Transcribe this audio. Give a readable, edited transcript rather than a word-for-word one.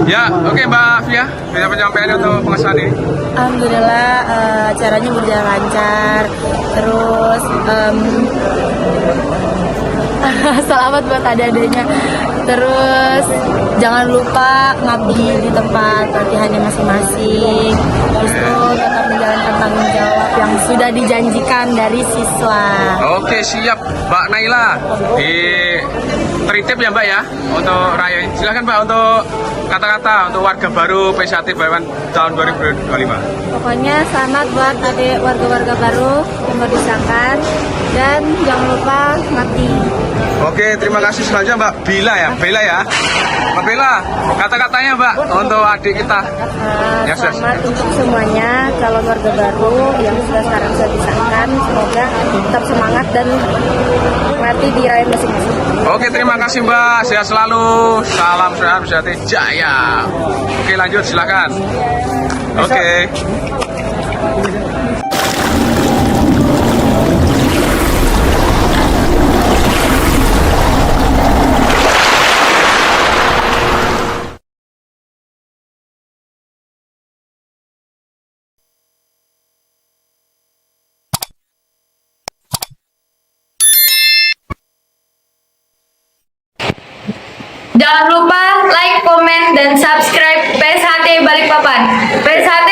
Ya, oke Mbak Fia, bisa penyampaian untuk pengesahan ini. Alhamdulillah acaranya berjalan lancar. Terus selamat buat adik-adiknya. Terus jangan lupa ngabdi di tempat latihannya masing-masing. Terus tuh tetap menjalankan tanggung jawab yang sudah dijanjikan dari siswa. Oke, siap Mbak Naila. Di tritip ya Mbak ya, untuk raya. Silahkan Mbak untuk kata-kata untuk warga baru PSAT Bawen tahun 2025. Pokoknya selamat buat adik warga-warga baru yang baru disahkan. Dan jangan lupa ngabdi. Oke, terima kasih selanjutnya Mbak Bila ya, Bella ya. Mbak Bella, kata-katanya Mbak untuk adik kita. Ya, Selamat untuk semuanya calon warga baru yang sekarang sudah disahkan. Semoga tetap semangat dan mati di raya masing-masing. Oke, terima kasih Mbak. Sehat selalu. Salam sehat PSAT Jaya. Oke, lanjut silakan. Oke. Jangan lupa like, komen, dan subscribe PSHT Balikpapan. PSHT